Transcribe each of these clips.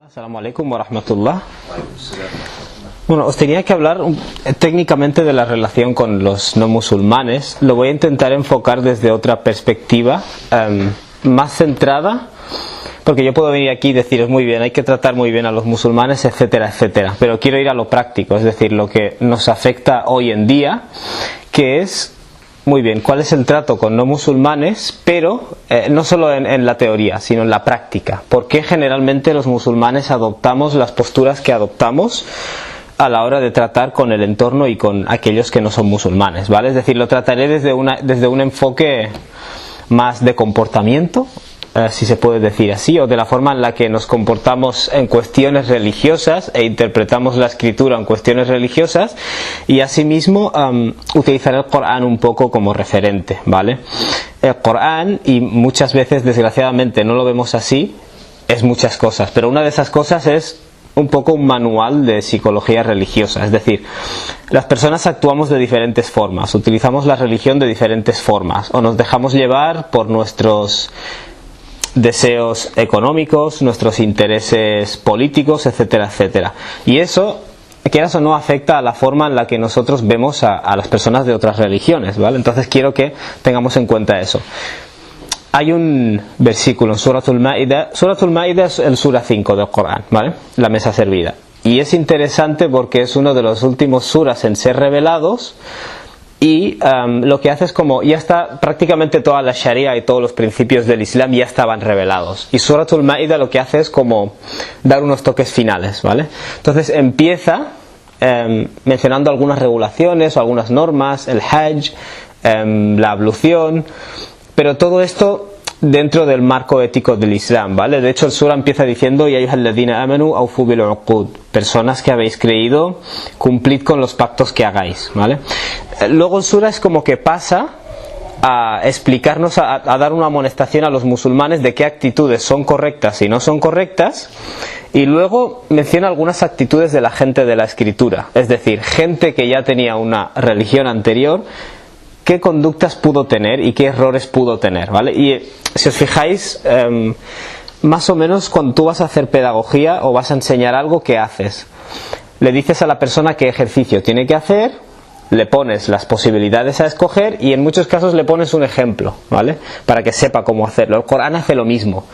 Assalamu alaikum wa rahmatullah. Bueno, os tenía que hablar técnicamente de la relación con los no musulmanes. Lo voy a intentar enfocar desde otra perspectiva más centrada, porque yo puedo venir aquí y deciros muy bien, hay que tratar muy bien a los musulmanes, etcétera, etcétera, pero quiero ir a lo práctico, es decir, lo que nos afecta hoy en día, que es muy bien, ¿cuál es el trato con no musulmanes? Pero no solo en la teoría, sino en la práctica. ¿Por qué generalmente los musulmanes adoptamos las posturas que adoptamos a la hora de tratar con el entorno y con aquellos que no son musulmanes? ¿Vale? Es decir, lo trataré desde un enfoque más de comportamiento, si se puede decir así, o de la forma en la que nos comportamos en cuestiones religiosas e interpretamos la escritura en cuestiones religiosas, y asimismo utilizaré el Corán un poco como referente, ¿vale? El Corán, y muchas veces desgraciadamente no lo vemos así, es muchas cosas, pero una de esas cosas es un poco un manual de psicología religiosa, es decir, las personas actuamos de diferentes formas, utilizamos la religión de diferentes formas, o nos dejamos llevar por nuestros deseos económicos, nuestros intereses políticos, etcétera, etcétera. Y eso, quieras o no, afecta a la forma en la que nosotros vemos a las personas de otras religiones, ¿vale? Entonces quiero que tengamos en cuenta eso. Hay un versículo en Suratul Ma'idah. Suratul Ma'idah es el Sura 5 del Corán, ¿vale? La mesa servida. Y es interesante porque es uno de los últimos suras en ser revelados. Y lo que hace es como, ya está prácticamente toda la Sharia y todos los principios del Islam ya estaban revelados. Y Suratul Ma'idah lo que hace es como dar unos toques finales, ¿vale? Entonces empieza mencionando algunas regulaciones o algunas normas, el Hajj, la ablución, pero todo esto dentro del marco ético del Islam, ¿vale? De hecho el sura empieza diciendo: Ya ayyuhalladhina amanu awfu bil uqud, personas que habéis creído, cumplid con los pactos que hagáis, ¿vale? Luego el sura es como que pasa a explicarnos, a dar una amonestación a los musulmanes de qué actitudes son correctas y no son correctas, y luego menciona algunas actitudes de la gente de la escritura, es decir, gente que ya tenía una religión anterior, qué conductas pudo tener y qué errores pudo tener, ¿vale? Y si os fijáis, más o menos cuando tú vas a hacer pedagogía o vas a enseñar algo, ¿qué haces? Le dices a la persona qué ejercicio tiene que hacer, le pones las posibilidades a escoger y en muchos casos le pones un ejemplo, ¿vale? Para que sepa cómo hacerlo. El Corán hace lo mismo.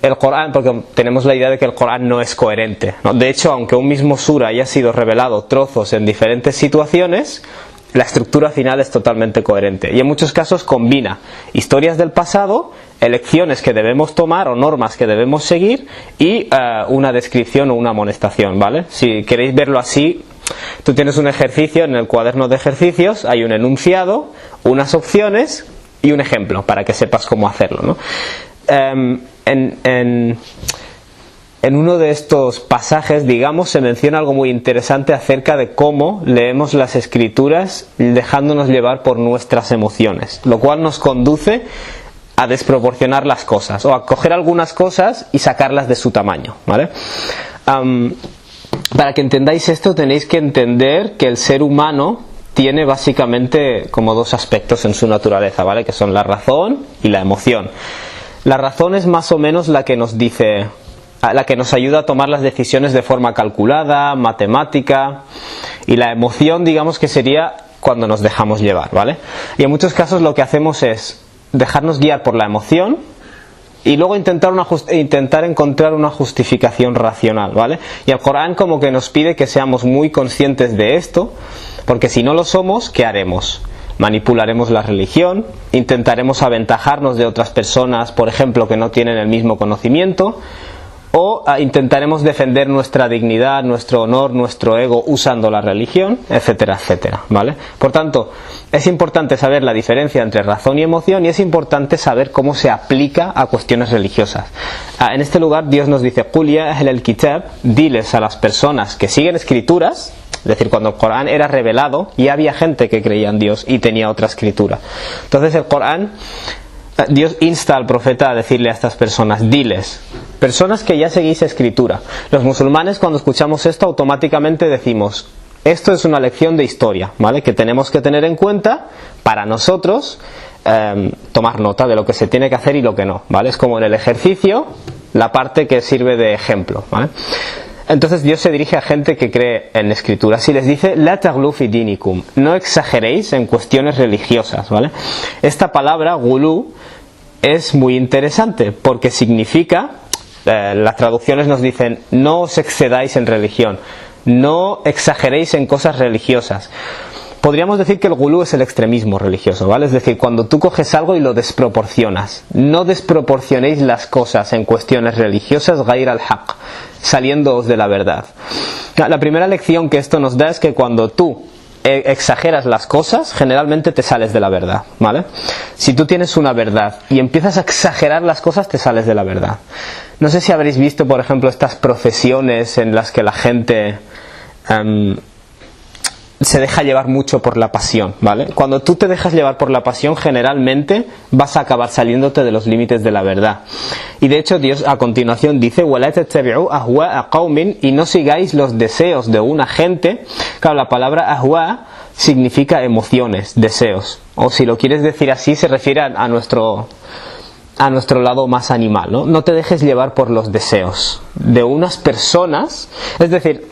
El Corán, porque tenemos la idea de que el Corán no es coherente, ¿no? De hecho, aunque un mismo sura haya sido revelado trozos en diferentes situaciones, la estructura final es totalmente coherente y en muchos casos combina historias del pasado, elecciones que debemos tomar o normas que debemos seguir y una descripción o una amonestación, ¿vale? Si queréis verlo así, tú tienes un ejercicio en el cuaderno de ejercicios, hay un enunciado, unas opciones y un ejemplo para que sepas cómo hacerlo, ¿no? En uno de estos pasajes, digamos, se menciona algo muy interesante acerca de cómo leemos las escrituras dejándonos llevar por nuestras emociones, lo cual nos conduce a desproporcionar las cosas o a coger algunas cosas y sacarlas de su tamaño, ¿vale? Para que entendáis esto tenéis que entender que el ser humano tiene básicamente como dos aspectos en su naturaleza, ¿vale? Que son la razón y la emoción. La razón es más o menos la que nos dice, la que nos ayuda a tomar las decisiones de forma calculada, matemática, y la emoción, digamos, que sería cuando nos dejamos llevar, ¿vale? Y en muchos casos lo que hacemos es dejarnos guiar por la emoción y luego intentar encontrar una justificación racional, ¿vale? Y el Corán como que nos pide que seamos muy conscientes de esto, porque si no lo somos, ¿qué haremos? Manipularemos la religión, intentaremos aventajarnos de otras personas, por ejemplo, que no tienen el mismo conocimiento, o intentaremos defender nuestra dignidad, nuestro honor, nuestro ego usando la religión, etcétera, etcétera, ¿vale? Por tanto, es importante saber la diferencia entre razón y emoción y es importante saber cómo se aplica a cuestiones religiosas. En este lugar Dios nos dice: Qul ya ahlal kitab, diles a las personas que siguen escrituras, es decir, cuando el Corán era revelado ya había gente que creía en Dios y tenía otra escritura. Entonces el Corán, Dios insta al profeta a decirle a estas personas: diles, personas que ya seguís escritura. Los musulmanes, cuando escuchamos esto, automáticamente decimos: esto es una lección de historia, ¿vale? Que tenemos que tener en cuenta para nosotros tomar nota de lo que se tiene que hacer y lo que no, ¿vale? Es como en el ejercicio, la parte que sirve de ejemplo, ¿vale? Entonces Dios se dirige a gente que cree en escrituras y les dice la taghlu fi dinikum, no exageréis en cuestiones religiosas, ¿vale? Esta palabra gulú es muy interesante porque significa, las traducciones nos dicen no os excedáis en religión, no exageréis en cosas religiosas. Podríamos decir que el gulú es el extremismo religioso, ¿vale? Es decir, cuando tú coges algo y lo desproporcionas. No desproporcionéis las cosas en cuestiones religiosas, ghair al-haq, saliéndoos de la verdad. La primera lección que esto nos da es que cuando tú exageras las cosas, generalmente te sales de la verdad, ¿vale? Si tú tienes una verdad y empiezas a exagerar las cosas, te sales de la verdad. No sé si habréis visto, por ejemplo, estas profesiones en las que la gente se deja llevar mucho por la pasión, ¿vale? Cuando tú te dejas llevar por la pasión, generalmente vas a acabar saliéndote de los límites de la verdad. Y de hecho Dios a continuación dice وَلَا تَتَّبِعُوا أَهْوَاءَ قَوْمٍ, y no sigáis los deseos de una gente. Claro, la palabra ahwa significa emociones, deseos, o si lo quieres decir así, se refiere a nuestro lado más animal, ¿no? No te dejes llevar por los deseos de unas personas. Es decir,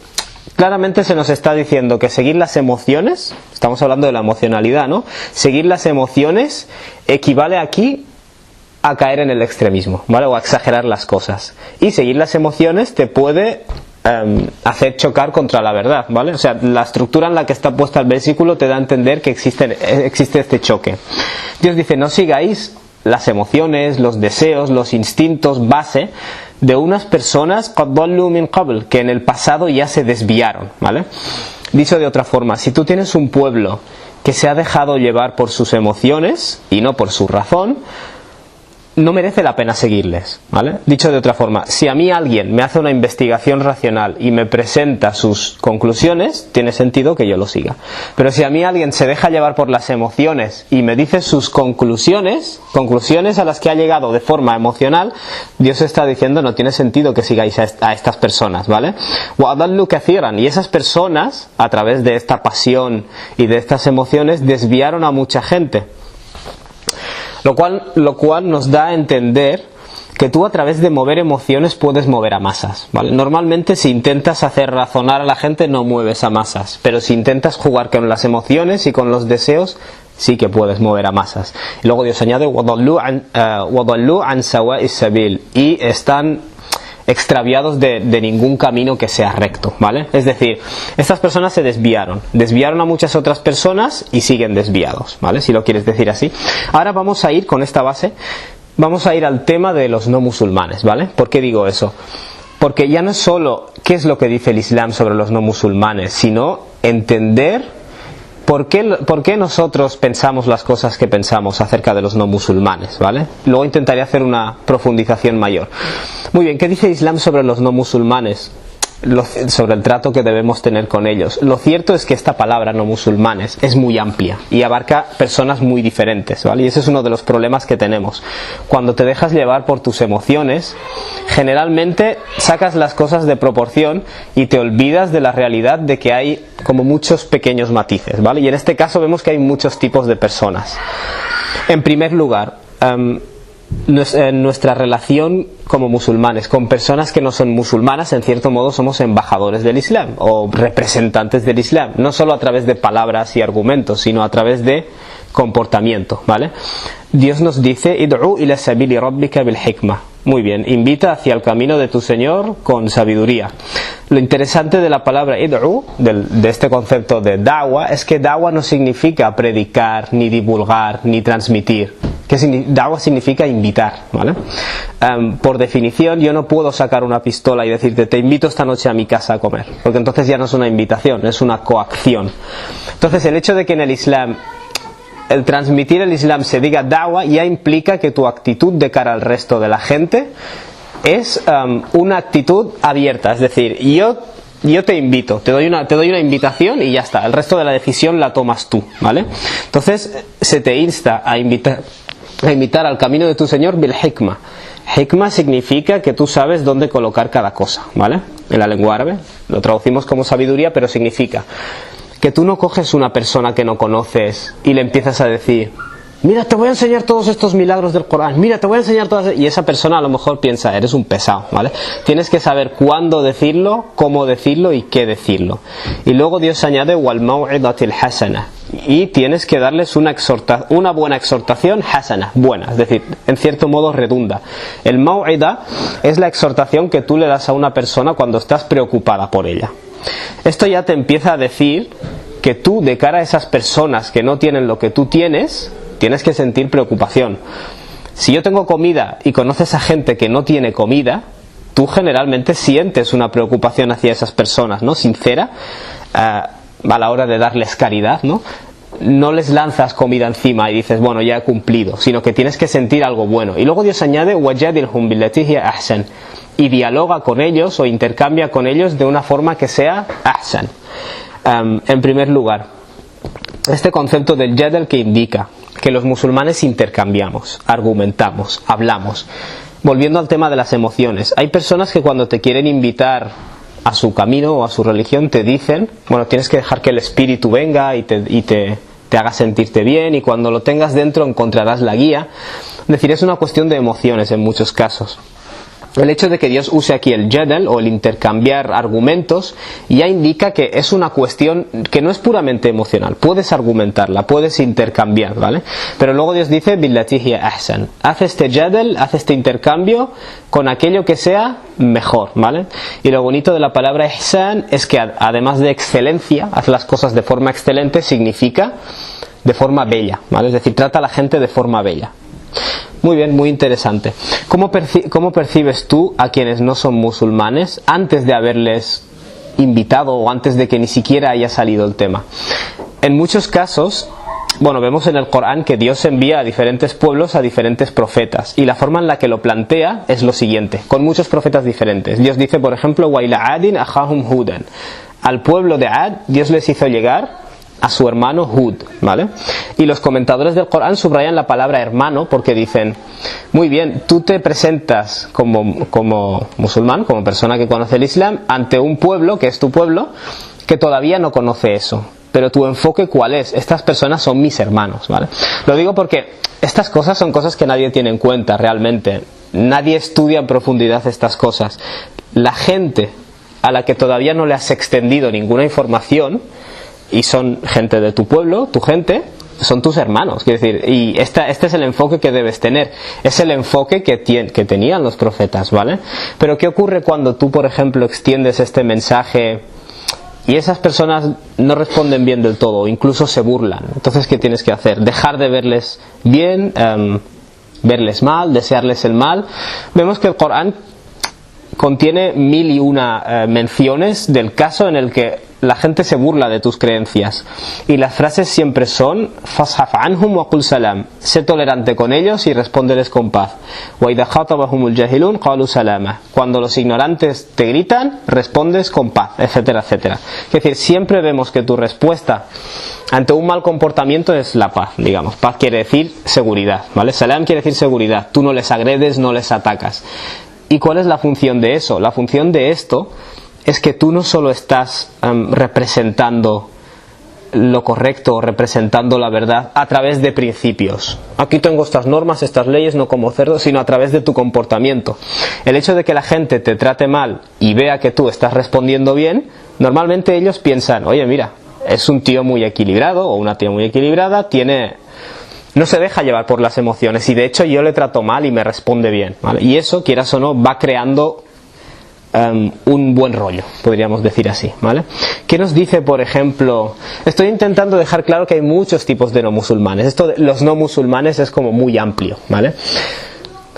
claramente se nos está diciendo que seguir las emociones, estamos hablando de la emocionalidad, ¿no? Seguir las emociones equivale aquí a caer en el extremismo, ¿vale? O a exagerar las cosas. Y seguir las emociones te puede hacer chocar contra la verdad, ¿vale? O sea, la estructura en la que está puesta el versículo te da a entender que existe este choque. Dios dice, no sigáis las emociones, los deseos, los instintos base de unas personas qad dallu min qabl, que en el pasado ya se desviaron, ¿vale? Dicho de otra forma, si tú tienes un pueblo que se ha dejado llevar por sus emociones y no por su razón, no merece la pena seguirles, ¿vale? Dicho de otra forma, si a mí alguien me hace una investigación racional y me presenta sus conclusiones, tiene sentido que yo lo siga. Pero si a mí alguien se deja llevar por las emociones y me dice sus conclusiones a las que ha llegado de forma emocional, Dios está diciendo no tiene sentido que sigáis a estas personas, ¿vale? وَأَضَلُّ كَثِيرًا, y esas personas, a través de esta pasión y de estas emociones, desviaron a mucha gente. Lo cual nos da a entender que tú a través de mover emociones puedes mover a masas, ¿vale? Normalmente si intentas hacer razonar a la gente no mueves a masas, pero si intentas jugar con las emociones y con los deseos sí que puedes mover a masas. Y luego Dios añade وَضَلُّوا عَنْ سَوَاءِ السَّبِيلِ, y están extraviados de ningún camino que sea recto, ¿vale? Es decir, estas personas se desviaron a muchas otras personas y siguen desviados, ¿vale? Si lo quieres decir así. Ahora vamos a ir con esta base, vamos a ir al tema de los no musulmanes, ¿vale? ¿Por qué digo eso? Porque ya no es solo qué es lo que dice el Islam sobre los no musulmanes, sino entender ¿por qué nosotros pensamos las cosas que pensamos acerca de los no musulmanes, ¿vale? Luego intentaré hacer una profundización mayor. Muy bien, ¿qué dice el Islam sobre los no musulmanes? Sobre el trato que debemos tener con ellos. Lo cierto es que esta palabra no musulmanes es muy amplia y abarca personas muy diferentes, ¿vale? Y ese es uno de los problemas que tenemos. Cuando te dejas llevar por tus emociones, generalmente sacas las cosas de proporción y te olvidas de la realidad de que hay como muchos pequeños matices, ¿vale? Y en este caso vemos que hay muchos tipos de personas. En primer lugar, en nuestra relación como musulmanes con personas que no son musulmanas, en cierto modo somos embajadores del Islam o representantes del Islam, no solo a través de palabras y argumentos, sino a través de comportamiento, ¿vale? Dios nos dice id'u ila sabili rabbika bil hikma. Muy bien, invita hacia el camino de tu Señor con sabiduría. Lo interesante de la palabra id'u, de este concepto de da'wa, es que da'wa no significa predicar, ni divulgar, ni transmitir. Da'wa significa invitar, ¿vale? Por definición, yo no puedo sacar una pistola y decirte te invito esta noche a mi casa a comer, porque entonces ya no es una invitación, es una coacción. Entonces el hecho de que en el Islam el transmitir el Islam se diga da'wa ya implica que tu actitud de cara al resto de la gente es una actitud abierta, es decir, yo te invito, te doy una invitación y ya está, el resto de la decisión la tomas tú, ¿vale? Entonces se te insta a invitar al camino de tu Señor bil hikma. Hikma significa que tú sabes dónde colocar cada cosa, ¿vale? En la lengua árabe lo traducimos como sabiduría, pero significa que tú no coges una persona que no conoces y le empiezas a decir mira, te voy a enseñar todos estos milagros del Corán, mira, te voy a enseñar todas... Y esa persona a lo mejor piensa, eres un pesado, ¿vale? Tienes que saber cuándo decirlo, cómo decirlo y qué decirlo. Y luego Dios añade, wal maw'idatil hasana. Y tienes que darles una buena exhortación hasana, buena, es decir, en cierto modo redunda. El maw'ida es la exhortación que tú le das a una persona cuando estás preocupada por ella. Esto ya te empieza a decir que tú, de cara a esas personas que no tienen lo que tú tienes, tienes que sentir preocupación. Si yo tengo comida y conoces a gente que no tiene comida, tú generalmente sientes una preocupación hacia esas personas, ¿no? Sincera, a la hora de darles caridad, ¿no? No les lanzas comida encima y dices, bueno, ya he cumplido, sino que tienes que sentir algo bueno. Y luego Dios añade, wajadilhum billati hiya ahsan, y dialoga con ellos o intercambia con ellos de una forma que sea ahsan. En primer lugar, este concepto del jadal que indica que los musulmanes intercambiamos, argumentamos, hablamos. Volviendo al tema de las emociones, hay personas que cuando te quieren invitar a su camino o a su religión te dicen, bueno, tienes que dejar que el espíritu venga y te haga sentirte bien, y cuando lo tengas dentro encontrarás la guía. Es decir, es una cuestión de emociones en muchos casos. El hecho de que Dios use aquí el jadal o el intercambiar argumentos ya indica que es una cuestión que no es puramente emocional. Puedes argumentarla, puedes intercambiar, ¿vale? Pero luego Dios dice billati hiya ahsan. Haz este jadal, haz este intercambio con aquello que sea mejor, ¿vale? Y lo bonito de la palabra ihsan es que además de excelencia, haz las cosas de forma excelente, significa de forma bella, ¿vale? Es decir, trata a la gente de forma bella. Muy bien, muy interesante. ¿Cómo percibes tú a quienes no son musulmanes antes de haberles invitado o antes de que ni siquiera haya salido el tema? En muchos casos, bueno, vemos en el Corán que Dios envía a diferentes pueblos a diferentes profetas, y la forma en la que lo plantea es lo siguiente, con muchos profetas diferentes. Dios dice, por ejemplo, wa ila adin akhahum hudan. Al pueblo de Ad, Dios les hizo llegar a su hermano Hud, ¿vale? Y los comentadores del Corán subrayan la palabra hermano porque dicen, muy bien, tú te presentas como musulmán, como persona que conoce el Islam, ante un pueblo, que es tu pueblo, que todavía no conoce eso. Pero tu enfoque, ¿cuál es? Estas personas son mis hermanos, ¿vale? Lo digo porque estas cosas son cosas que nadie tiene en cuenta realmente. Nadie estudia en profundidad estas cosas. La gente a la que todavía no le has extendido ninguna información, y son gente de tu pueblo, tu gente, son tus hermanos, quiero decir, y este es el enfoque que debes tener, es el enfoque que tenían los profetas, ¿vale? Pero ¿qué ocurre cuando tú, por ejemplo, extiendes este mensaje y esas personas no responden bien del todo, o incluso se burlan? Entonces, ¿qué tienes que hacer? Dejar de verles bien, verles mal, desearles el mal. Vemos que el Corán contiene 1001 menciones del caso en el que la gente se burla de tus creencias, y las frases siempre son fashaf anhum wa qul salam, sé tolerante con ellos y respóndeles con paz. Wa idha khatabahumul jahilun qalu salama, cuando los ignorantes te gritan, respondes con paz, etcétera, etcétera. Es decir, siempre vemos que tu respuesta ante un mal comportamiento es la paz, digamos. Paz quiere decir seguridad, ¿vale? Salam quiere decir seguridad, tú no les agredes, no les atacas. ¿Y cuál es la función de eso? La función de esto es que tú no solo estás representando lo correcto, representando la verdad a través de principios. Aquí tengo estas normas, estas leyes, no como cerdo, sino a través de tu comportamiento. El hecho de que la gente te trate mal y vea que tú estás respondiendo bien, normalmente ellos piensan, oye, mira, es un tío muy equilibrado o una tía muy equilibrada, no se deja llevar por las emociones, y de hecho yo le trato mal y me responde bien, ¿vale? Y eso, quieras o no, va creando un buen rollo, podríamos decir así, ¿vale? ¿Qué nos dice, por ejemplo? Estoy intentando dejar claro que hay muchos tipos de no musulmanes. Esto de los no musulmanes es como muy amplio, ¿vale?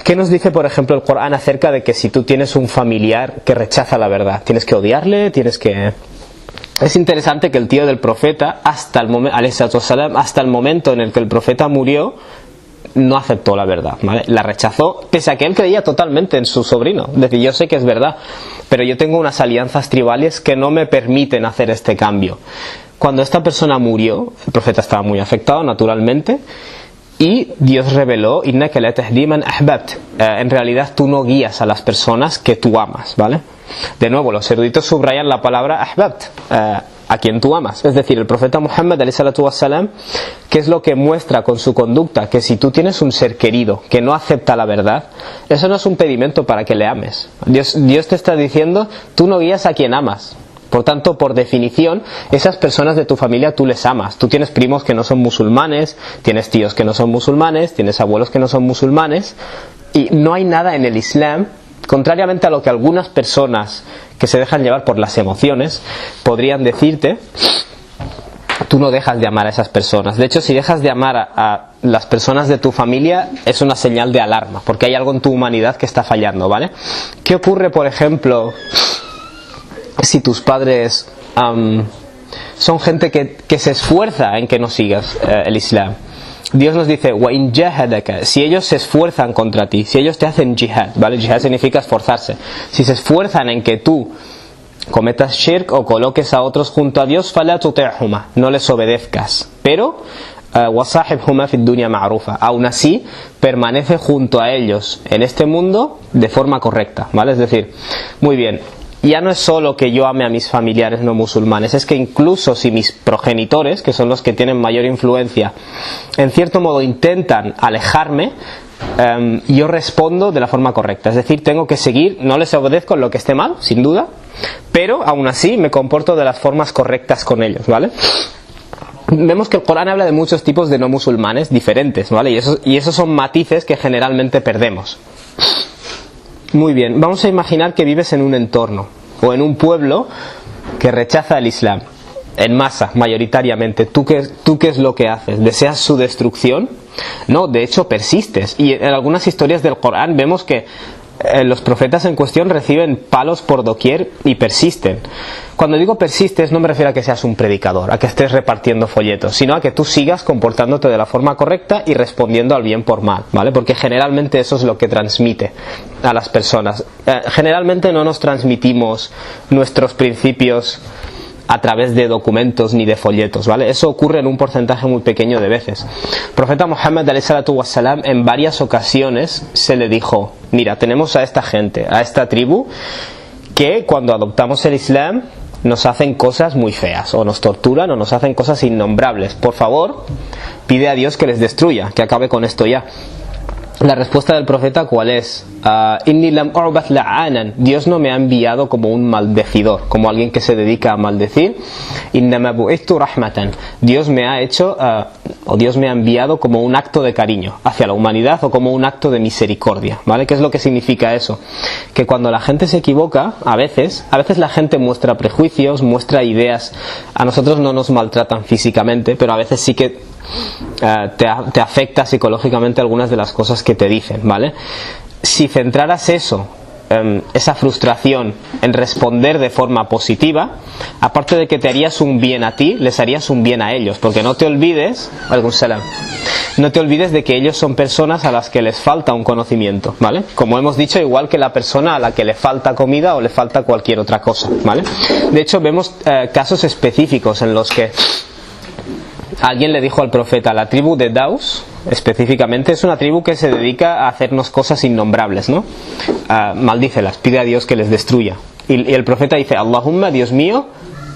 ¿Qué nos dice, por ejemplo, el Corán acerca de que si tú tienes un familiar que rechaza la verdad, tienes que odiarle, Es interesante que el tío del profeta, hasta el momento en el que el profeta murió, no aceptó la verdad, ¿vale? La rechazó, pese a que él creía totalmente en su sobrino. Es decir, yo sé que es verdad, pero yo tengo unas alianzas tribales que no me permiten hacer este cambio. Cuando esta persona murió, el profeta estaba muy afectado, naturalmente, y Dios reveló, innaka la tahdi man ahbabt, en realidad tú no guías a las personas que tú amas, ¿vale? De nuevo, los eruditos subrayan la palabra ahbabt, a quien tú amas. Es decir, el profeta Muhammad ﷺ, ¿qué es lo que muestra con su conducta? Que si tú tienes un ser querido que no acepta la verdad, eso no es un impedimento para que le ames. Dios te está diciendo, tú no guías a quien amas. Por tanto, por definición, esas personas de tu familia tú les amas. Tú tienes primos que no son musulmanes, tienes tíos que no son musulmanes, tienes abuelos que no son musulmanes, y no hay nada en el Islam, contrariamente a lo que algunas personas que se dejan llevar por las emociones podrían decirte, tú no dejas de amar a esas personas. De hecho, si dejas de amar a las personas de tu familia, es una señal de alarma, porque hay algo en tu humanidad que está fallando, ¿vale? ¿Qué ocurre, por ejemplo, si tus padres son gente que se esfuerza en que no sigas el Islam? Dios nos dice, وَإِنْ جَاهَدَكَ, si ellos se esfuerzan contra ti, si ellos te hacen jihad, ¿vale? Jihad significa esforzarse. Si se esfuerzan en que tú cometas shirk o coloques a otros junto a Dios, فَلَا تُطِعْهُمَا, no les obedezcas. Pero, وَصَاحِبْهُمَا فِي الدُّنْيَا مَعْرُوفًا, aún así, permanece junto a ellos en este mundo de forma correcta, ¿vale? Es decir, muy bien, ya no es solo que yo ame a mis familiares no musulmanes, es que incluso si mis progenitores, que son los que tienen mayor influencia, en cierto modo intentan alejarme, yo respondo de la forma correcta. Es decir, tengo que seguir, no les obedezco en lo que esté mal, sin duda, pero aún así me comporto de las formas correctas con ellos, ¿vale? Vemos que el Corán habla de muchos tipos de no musulmanes diferentes, ¿vale? Y esos son matices que generalmente perdemos. Muy bien, vamos a imaginar que vives en un entorno o en un pueblo que rechaza el Islam en masa, mayoritariamente. ¿Tú qué es lo que haces? ¿Deseas su destrucción? No, de hecho persistes. Y en algunas historias del Corán vemos que los profetas en cuestión reciben palos por doquier y persisten. Cuando digo persistes no me refiero a que seas un predicador, a que estés repartiendo folletos, sino a que tú sigas comportándote de la forma correcta y respondiendo al bien por mal, ¿vale? Porque generalmente eso es lo que transmite a las personas. Generalmente no nos transmitimos nuestros principios a través de documentos ni de folletos, ¿vale? Eso ocurre en un porcentaje muy pequeño de veces. El profeta Muhammad ﷺ en varias ocasiones se le dijo, mira, tenemos a esta gente, a esta tribu, que cuando adoptamos el Islam nos hacen cosas muy feas, o nos torturan o nos hacen cosas innombrables. Por favor, pide a Dios que les destruya, que acabe con esto ya. La respuesta del profeta, ¿cuál es? Inni lam u'bath la'anan. Dios no me ha enviado como un maldecidor, como alguien que se dedica a maldecir. Innama bu'ithtu rahmatan. Dios me ha hecho, o Dios me ha enviado como un acto de cariño hacia la humanidad, o como un acto de misericordia, ¿vale? ¿Qué es lo que significa eso? Que cuando la gente se equivoca, a veces la gente muestra prejuicios, muestra ideas. A nosotros no nos maltratan físicamente, pero a veces sí que te afecta psicológicamente algunas de las cosas que te dicen, ¿vale? Si centraras eso, esa frustración en responder de forma positiva, aparte de que te harías un bien a ti, les harías un bien a ellos, porque no te olvides, no te olvides de que ellos son personas a las que les falta un conocimiento, ¿vale? Como hemos dicho, igual que la persona a la que le falta comida o le falta cualquier otra cosa, ¿vale? De hecho, vemos casos específicos en los que alguien le dijo al profeta, la tribu de Daus, específicamente, es una tribu que se dedica a hacernos cosas innombrables, ¿no? Maldícelas, pide a Dios que les destruya. Y el profeta dice, Allahumma, Dios mío,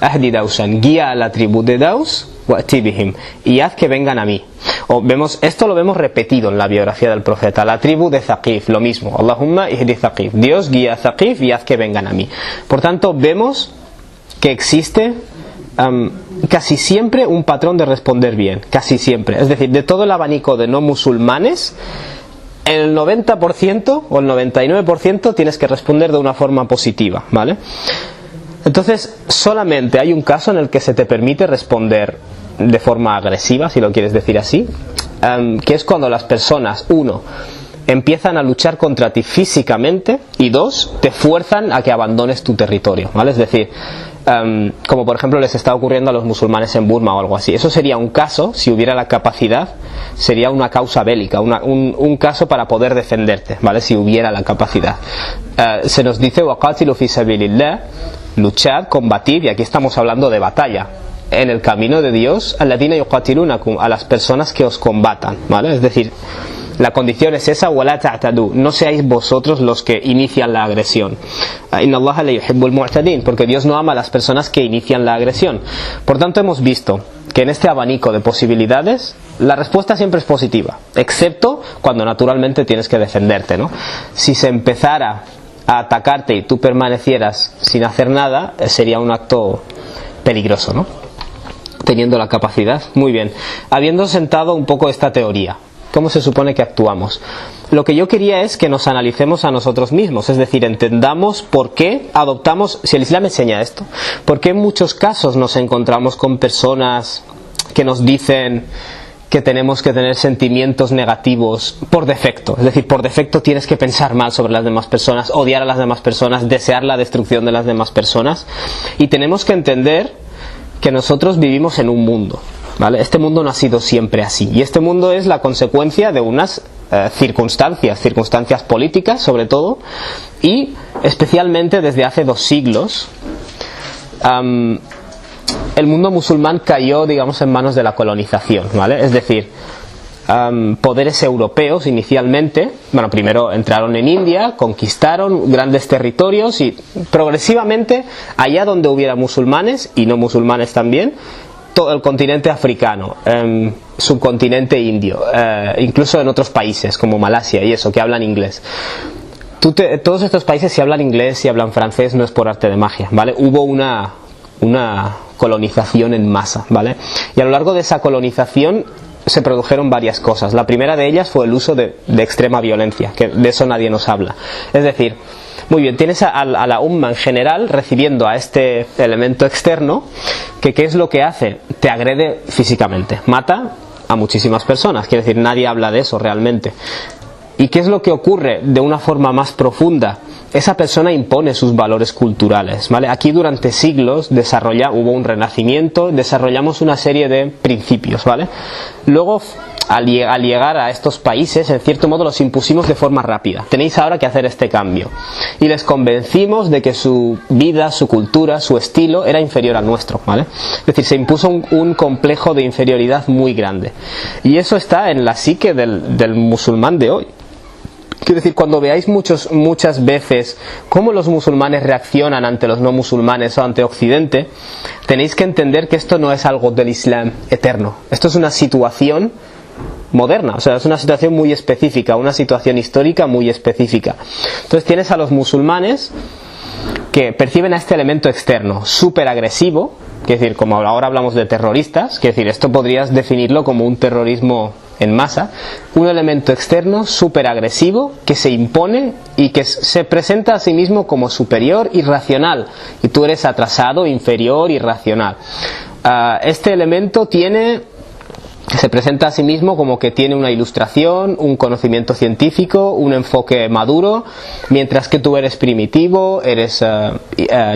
ahdi Dausan, guía a la tribu de Daus, wa'ti bihim, y haz que vengan a mí. Esto lo vemos repetido en la biografía del profeta. La tribu de Thaqif, lo mismo, Allahumma ihdi Thaqif, Dios guía a Thaqif y haz que vengan a mí. Por tanto, vemos que existe casi siempre un patrón de responder bien, casi siempre. Es decir, de todo el abanico de no musulmanes, el 90% o el 99% tienes que responder de una forma positiva, ¿vale? Entonces, solamente hay un caso en el que se te permite responder de forma agresiva, si lo quieres decir así, que es cuando las personas, uno, empiezan a luchar contra ti físicamente, y dos, te fuerzan a que abandones tu territorio, ¿vale? Es decir, como por ejemplo les está ocurriendo a los musulmanes en Burma o algo así. Eso sería un caso, si hubiera la capacidad, sería una causa bélica, un caso para poder defenderte, ¿vale? Si hubiera la capacidad. Se nos dice, waqatilu fi sabilillah, luchad, combatir, y aquí estamos hablando de batalla en el camino de Dios, alladhina yuqatilunakum, a las personas que os combatan, ¿vale? Es decir, La condición es esa, وَلَا تَعْتَدُوا, no seáis vosotros los que inician la agresión. إِنَّ اللَّهَ لَا يُحِبُّ الْمُعْتَدِينَ, porque Dios no ama a las personas que inician la agresión. Por tanto, hemos visto que en este abanico de posibilidades la respuesta siempre es positiva, excepto cuando naturalmente tienes que defenderte, ¿no? Si se empezara a atacarte y tú permanecieras sin hacer nada, sería un acto peligroso, ¿no? Teniendo la capacidad. Muy bien, habiendo sentado un poco esta teoría, ¿cómo se supone que actuamos? Lo que yo quería es que nos analicemos a nosotros mismos, es decir, entendamos por qué adoptamos, si el Islam enseña esto, por qué en muchos casos nos encontramos con personas que nos dicen que tenemos que tener sentimientos negativos por defecto. Es decir, por defecto tienes que pensar mal sobre las demás personas, odiar a las demás personas, desear la destrucción de las demás personas. Y tenemos que entender que nosotros vivimos en un mundo, ¿vale? Este mundo no ha sido siempre así. Y este mundo es la consecuencia de unas circunstancias políticas, sobre todo, y especialmente desde hace 2 siglos. El mundo musulmán cayó, digamos, en manos de la colonización, ¿vale? Es decir, poderes europeos inicialmente, bueno, primero entraron en India, conquistaron grandes territorios y progresivamente, allá donde hubiera musulmanes y no musulmanes también, todo el continente africano, subcontinente indio, incluso en otros países como Malasia y eso, que hablan inglés. Todos estos países, si hablan inglés, si hablan francés, no es por arte de magia, ¿vale? Hubo una colonización en masa, ¿vale? Y a lo largo de esa colonización se produjeron varias cosas. La primera de ellas fue el uso de extrema violencia, que de eso nadie nos habla. Es decir, muy bien, tienes a la umma en general recibiendo a este elemento externo que ¿qué es lo que hace? Te agrede físicamente, mata a muchísimas personas, quiere decir, nadie habla de eso realmente. ¿Y qué es lo que ocurre de una forma más profunda? Esa persona impone sus valores culturales, ¿vale? Aquí durante siglos hubo un renacimiento, desarrollamos una serie de principios, ¿vale? Luego, al llegar a estos países, en cierto modo los impusimos de forma rápida. Tenéis ahora que hacer este cambio. Y les convencimos de que su vida, su cultura, su estilo era inferior al nuestro, ¿vale? Es decir, se impuso un complejo de inferioridad muy grande. Y eso está en la psique del musulmán de hoy. Quiero decir, cuando veáis muchas veces cómo los musulmanes reaccionan ante los no musulmanes o ante Occidente, tenéis que entender que esto no es algo del Islam eterno. Esto es una situación moderna, o sea, es una situación muy específica, una situación histórica muy específica. Entonces tienes a los musulmanes que perciben a este elemento externo súper agresivo, es decir, como ahora hablamos de terroristas, es decir, esto podrías definirlo como un terrorismo en masa, un elemento externo súper agresivo que se impone y que se presenta a sí mismo como superior y racional, y tú eres atrasado, inferior y racional. Este elemento se presenta a sí mismo como que tiene una ilustración, un conocimiento científico, un enfoque maduro, mientras que tú eres primitivo, eres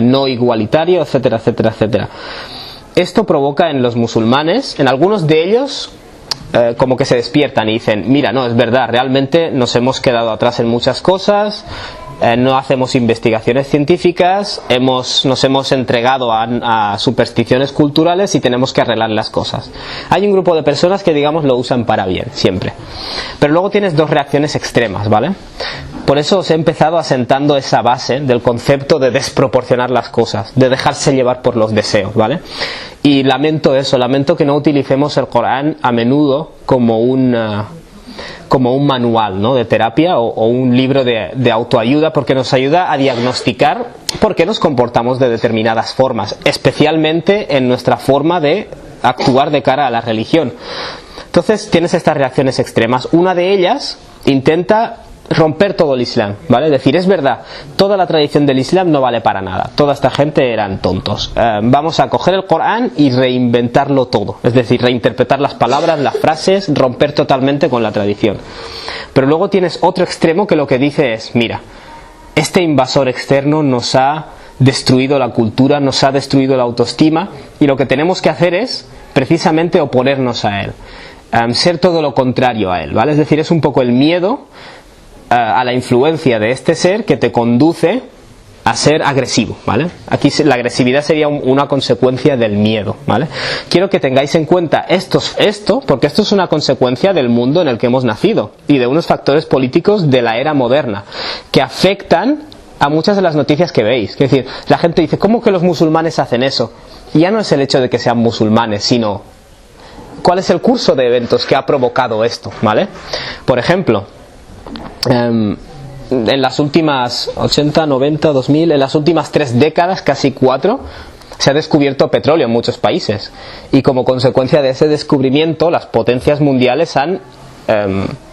no igualitario, etcétera, etcétera, etcétera. Esto provoca en los musulmanes, en algunos de ellos, como que se despiertan y dicen, mira, no, es verdad, realmente nos hemos quedado atrás en muchas cosas, no hacemos investigaciones científicas, nos hemos entregado a supersticiones culturales y tenemos que arreglar las cosas. Hay un grupo de personas que, digamos, lo usan para bien, siempre. Pero luego tienes 2 reacciones extremas, ¿vale? Por eso os he empezado asentando esa base del concepto de desproporcionar las cosas, de dejarse llevar por los deseos, ¿vale? Y lamento que no utilicemos el Corán a menudo como un manual, ¿no?, de terapia o un libro de autoayuda, porque nos ayuda a diagnosticar por qué nos comportamos de determinadas formas, especialmente en nuestra forma de actuar de cara a la religión. Entonces tienes estas reacciones extremas. Una de ellas intenta romper todo el Islam, ¿vale? Es decir, es verdad, toda la tradición del Islam no vale para nada, toda esta gente eran tontos, vamos a coger el Corán y reinventarlo todo, es decir, reinterpretar las palabras, las frases, romper totalmente con la tradición. Pero luego tienes otro extremo que lo que dice es, mira, este invasor externo nos ha destruido la cultura, nos ha destruido la autoestima, y lo que tenemos que hacer es precisamente oponernos a él, ser todo lo contrario a él, ¿vale? Es decir, es un poco el miedo a la influencia de este ser que te conduce a ser agresivo, ¿vale? Aquí la agresividad sería una consecuencia del miedo, ¿vale? Quiero que tengáis en cuenta porque esto es una consecuencia del mundo en el que hemos nacido y de unos factores políticos de la era moderna que afectan a muchas de las noticias que veis. Es decir, la gente dice, ¿cómo que los musulmanes hacen eso? Y ya no es el hecho de que sean musulmanes, sino ¿cuál es el curso de eventos que ha provocado esto? ¿Vale? Por ejemplo, en las últimas 80, 90, 2000, en las últimas 3 décadas, casi 4, se ha descubierto petróleo en muchos países. Y como consecuencia de ese descubrimiento, las potencias mundiales han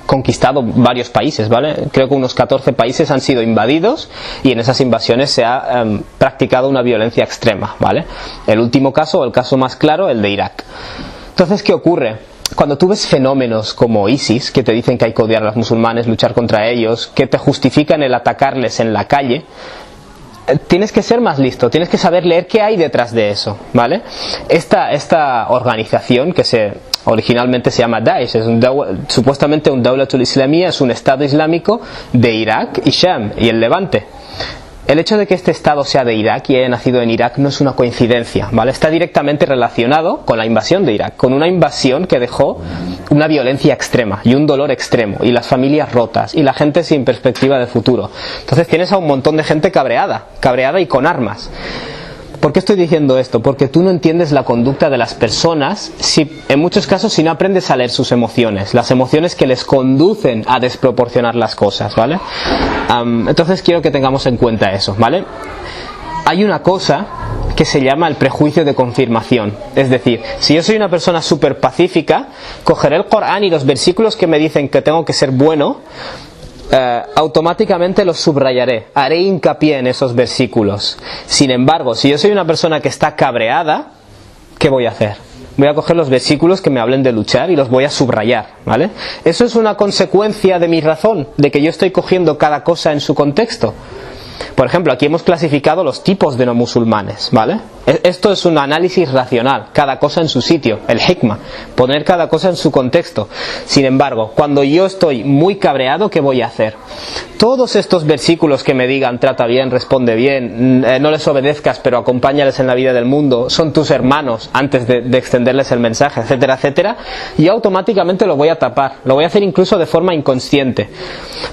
conquistado varios países, ¿vale? Creo que unos 14 países han sido invadidos y en esas invasiones se ha practicado una violencia extrema, ¿vale? El último caso, o el caso más claro, el de Irak. Entonces, ¿qué ocurre? Cuando tú ves fenómenos como ISIS, que te dicen que hay que odiar a los musulmanes, luchar contra ellos, que te justifican el atacarles en la calle, tienes que ser más listo, tienes que saber leer qué hay detrás de eso, ¿vale? Esta organización que originalmente se llama Daesh, es supuestamente un Dawlatul Islamiyya, es un Estado Islámico de Irak y Sham y el Levante. El hecho de que este Estado sea de Irak y haya nacido en Irak no es una coincidencia, ¿vale? Está directamente relacionado con la invasión de Irak, con una invasión que dejó una violencia extrema y un dolor extremo, y las familias rotas, y la gente sin perspectiva de futuro. Entonces tienes a un montón de gente cabreada y con armas. ¿Por qué estoy diciendo esto? Porque tú no entiendes la conducta de las personas, en muchos casos, si no aprendes a leer sus emociones, las emociones que les conducen a desproporcionar las cosas, ¿vale? Entonces quiero que tengamos en cuenta eso, ¿vale? Hay una cosa que se llama el prejuicio de confirmación. Es decir, si yo soy una persona súper pacífica, cogeré el Corán y los versículos que me dicen que tengo que ser bueno, automáticamente los subrayaré, haré hincapié en esos versículos. Sin embargo, si yo soy una persona que está cabreada, ¿qué voy a hacer? Voy a coger los versículos que me hablen de luchar y los voy a subrayar, ¿vale? Eso es una consecuencia de mi razón, de que yo estoy cogiendo cada cosa en su contexto. Por ejemplo, aquí hemos clasificado los tipos de no musulmanes, ¿vale? Esto es un análisis racional, cada cosa en su sitio, el hikmah, poner cada cosa en su contexto. Sin embargo, cuando yo estoy muy cabreado, ¿qué voy a hacer? Todos estos versículos que me digan, trata bien, responde bien, no les obedezcas, pero acompáñales en la vida del mundo, son tus hermanos, antes de extenderles el mensaje, etcétera, etcétera, yo automáticamente lo voy a tapar, lo voy a hacer incluso de forma inconsciente.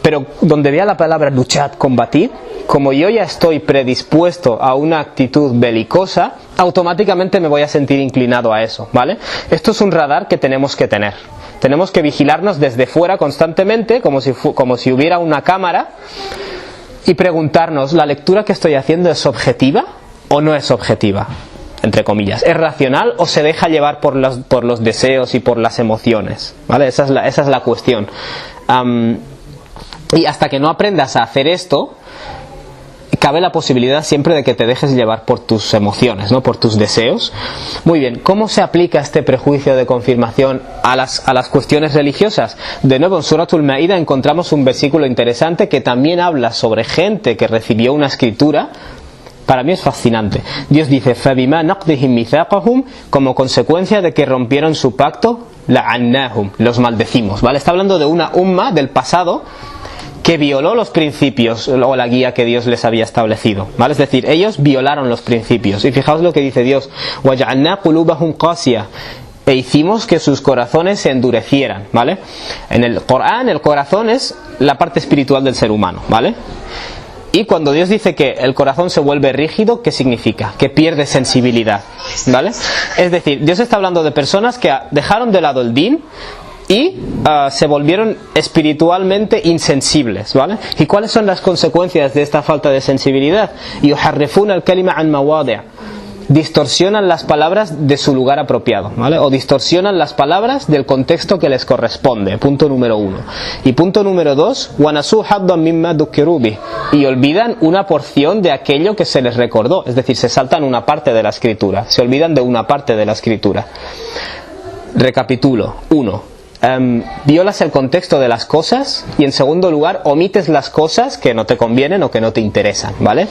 Pero donde vea la palabra luchad, combatid, como yo ya estoy predispuesto a una actitud belicosa, automáticamente me voy a sentir inclinado a eso, ¿vale? Esto es un radar que tenemos que tener. Tenemos que vigilarnos desde fuera constantemente, como si hubiera una cámara, y preguntarnos, ¿la lectura que estoy haciendo es objetiva o no es objetiva? Entre comillas, ¿es racional o se deja llevar por los deseos y por las emociones? ¿Vale? Esa es la cuestión. Y hasta que no aprendas a hacer esto, cabe la posibilidad siempre de que te dejes llevar por tus emociones, ¿no? Por tus deseos. Muy bien, ¿cómo se aplica este prejuicio de confirmación a las cuestiones religiosas? De nuevo, en Suratul Maida encontramos un versículo interesante que también habla sobre gente que recibió una escritura. Para mí es fascinante. Dios dice, فَبِمَا نَقْضِهِمْ مِثَاقَهُمْ, como consecuencia de que rompieron su pacto, لَعَنَّاهُمْ, los maldecimos, ¿vale? Está hablando de una umma del pasado que violó los principios o la guía que Dios les había establecido, ¿vale? Es decir, ellos violaron los principios. Y fijaos lo que dice Dios, وَجَعَلْنَا قُلُوبَهُمْ قَاسِيَةً, e hicimos que sus corazones se endurecieran, ¿vale? En el Corán, el corazón es la parte espiritual del ser humano, ¿vale? Y cuando Dios dice que el corazón se vuelve rígido, ¿qué significa? Que pierde sensibilidad, ¿vale? Es decir, Dios está hablando de personas que dejaron de lado el din y se volvieron espiritualmente insensibles, ¿vale? ¿Y cuáles son las consecuencias de esta falta de sensibilidad? يُحَرِّفُونَ الْكَلِمَ عَنْ مَوَاضِعٍ, distorsionan las palabras de su lugar apropiado, ¿vale? O distorsionan las palabras del contexto que les corresponde, punto número 1. Y punto número 2, وَنَسُوا حَظًّا مِمَّا ذُكِّرُوا بِهِ, y olvidan una porción de aquello que se les recordó, es decir, se saltan una parte de la escritura, se olvidan de una parte de la escritura. Recapitulo. 1. Violas el contexto de las cosas, y en segundo lugar omites las cosas que no te convienen o que no te interesan, ¿vale?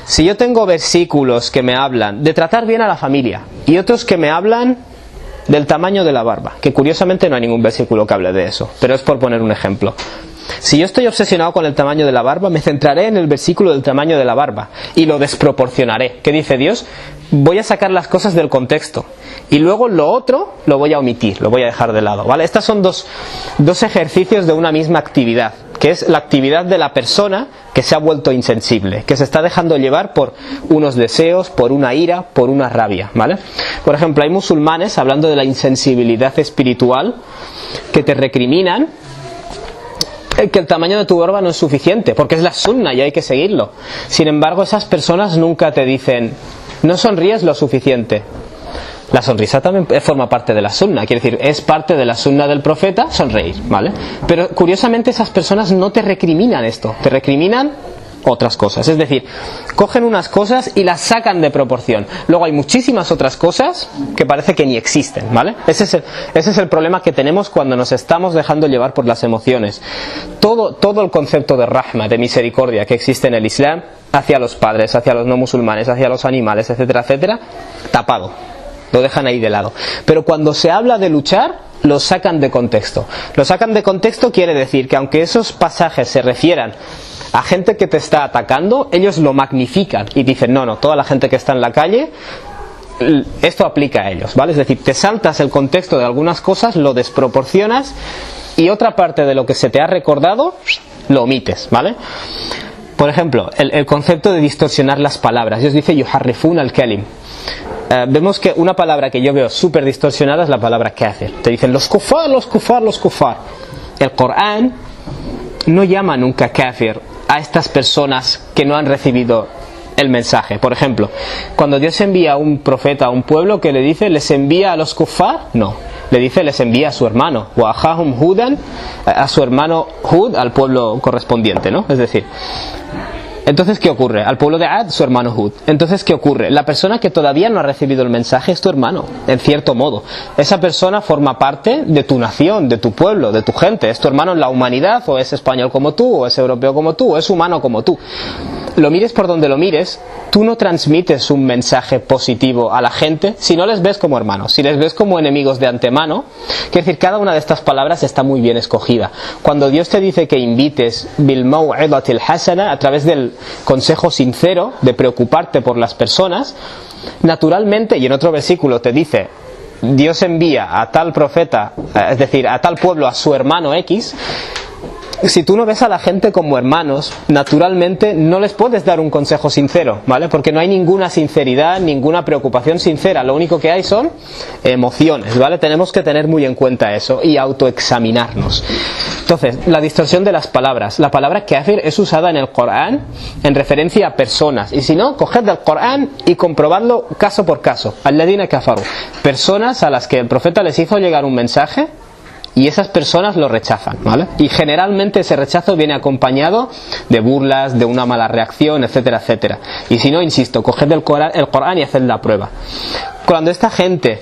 Si yo tengo versículos que me hablan de tratar bien a la familia y otros que me hablan del tamaño de la barba, que curiosamente no hay ningún versículo que hable de eso, pero es por poner un ejemplo, Si yo estoy obsesionado con el tamaño de la barba, me centraré en el versículo del tamaño de la barba y lo desproporcionaré. ¿Qué dice Dios? Voy a sacar las cosas del contexto y luego lo otro lo voy a omitir, lo voy a dejar de lado, ¿vale? Estos son dos ejercicios de una misma actividad, que es la actividad de la persona que se ha vuelto insensible, que se está dejando llevar por unos deseos, por una ira, por una rabia, ¿vale? Por ejemplo, hay musulmanes, hablando de la insensibilidad espiritual, que te recriminan que el tamaño de tu barba no es suficiente, porque es la sunna y hay que seguirlo. Sin embargo, esas personas nunca te dicen, no sonríes lo suficiente. La sonrisa también forma parte de la sunna, quiere decir, es parte de la sunna del profeta sonreír, ¿vale? Pero curiosamente esas personas no te recriminan esto, te recriminan otras cosas, es decir, cogen unas cosas y las sacan de proporción. Luego hay muchísimas otras cosas que parece que ni existen, ¿vale? Ese es el problema que tenemos cuando nos estamos dejando llevar por las emociones. Todo el concepto de rahma, de misericordia que existe en el Islam, hacia los padres, hacia los no musulmanes, hacia los animales, etcétera, etcétera, tapado. Lo dejan ahí de lado. Pero cuando se habla de luchar, lo sacan de contexto. Lo sacan de contexto quiere decir que aunque esos pasajes se refieran a gente que te está atacando, ellos lo magnifican y dicen, no, toda la gente que está en la calle, esto aplica a ellos, ¿vale? Es decir, te saltas el contexto de algunas cosas, lo desproporcionas y otra parte de lo que se te ha recordado, lo omites, ¿vale? Por ejemplo, el concepto de distorsionar las palabras. Dios dice, yuharrifun al-kalim. Vemos que una palabra que yo veo súper distorsionada es la palabra kafir. Te dicen los kufar, los kufar, los kufar. El Corán no llama nunca kafir a estas personas que no han recibido el mensaje. Por ejemplo, cuando Dios envía a un profeta a un pueblo, que le dice, ¿les envía a los kufar? No, le dice, les envía a su hermano, wa ajahum hudan, a su hermano Hud, al pueblo correspondiente, ¿no? Es decir, entonces, ¿qué ocurre? Al pueblo de Ad, su hermano Hud. Entonces, ¿qué ocurre? La persona que todavía no ha recibido el mensaje es tu hermano, en cierto modo. Esa persona forma parte de tu nación, de tu pueblo, de tu gente. Es tu hermano en la humanidad, o es español como tú, o es europeo como tú, o es humano como tú. Lo mires por donde lo mires, tú no transmites un mensaje positivo a la gente si no les ves como hermanos, si les ves como enemigos de antemano. Quiere decir, cada una de estas palabras está muy bien escogida. Cuando Dios te dice que invites bil maw'idatil hasana, a través del consejo sincero de preocuparte por las personas, naturalmente, y en otro versículo te dice, Dios envía a tal profeta, es decir, a tal pueblo a su hermano X. Si tú no ves a la gente como hermanos, naturalmente no les puedes dar un consejo sincero, ¿vale? Porque no hay ninguna sinceridad, ninguna preocupación sincera. Lo único que hay son emociones, ¿vale? Tenemos que tener muy en cuenta eso y autoexaminarnos. Entonces, la distorsión de las palabras. La palabra kafir es usada en el Corán en referencia a personas. Y si no, coged del Corán y comprobadlo caso por caso. Alladina kafaru. Personas a las que el profeta les hizo llegar un mensaje y esas personas lo rechazan, ¿vale? Y generalmente ese rechazo viene acompañado de burlas, de una mala reacción, etcétera, etcétera. Y si no, insisto, coged el Corán y haced la prueba. Cuando esta gente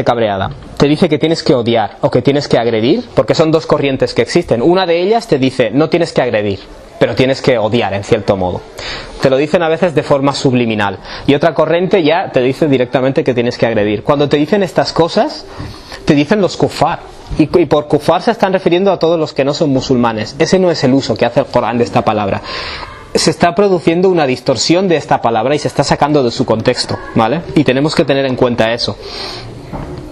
cabreada te dice que tienes que odiar o que tienes que agredir, porque son dos corrientes que existen. Una de ellas te dice, no tienes que agredir, pero tienes que odiar en cierto modo. Te lo dicen a veces de forma subliminal. Y otra corriente ya te dice directamente que tienes que agredir. Cuando te dicen estas cosas, te dicen los kufar. Y por kufar se están refiriendo a todos los que no son musulmanes. Ese no es el uso que hace el Corán de esta palabra. Se está produciendo una distorsión de esta palabra y se está sacando de su contexto, ¿vale? Y tenemos que tener en cuenta eso.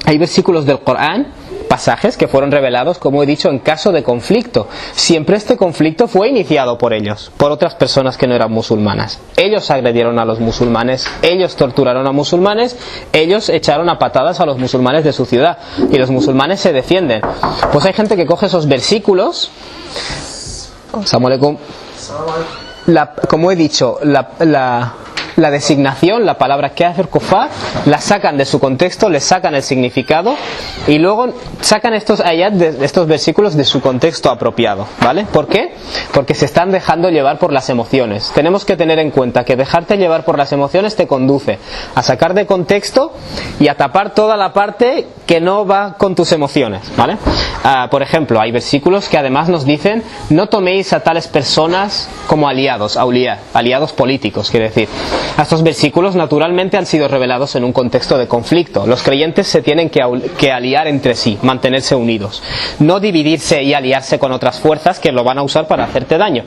Hay versículos del Corán, pasajes que fueron revelados, como he dicho, en caso de conflicto. Siempre este conflicto fue iniciado por ellos, por otras personas que no eran musulmanas. Ellos agredieron a los musulmanes, ellos torturaron a musulmanes, ellos echaron a patadas a los musulmanes de su ciudad y los musulmanes se defienden. Pues hay gente que coge esos versículos, como he dicho, la designación, la palabra kafir, kufar, la sacan de su contexto, le sacan el significado y luego sacan estos ayat, estos versículos de su contexto apropiado, ¿vale? ¿Por qué? Porque se están dejando llevar por las emociones. Tenemos que tener en cuenta que dejarte llevar por las emociones te conduce a sacar de contexto y a tapar toda la parte que no va con tus emociones, ¿vale? Por ejemplo, hay versículos que además nos dicen, no toméis a tales personas como aliados, aliados políticos, quiere decir. Estos versículos naturalmente han sido revelados en un contexto de conflicto. Los creyentes se tienen que aliar entre sí, mantenerse unidos, no dividirse y aliarse con otras fuerzas que lo van a usar para hacerte daño.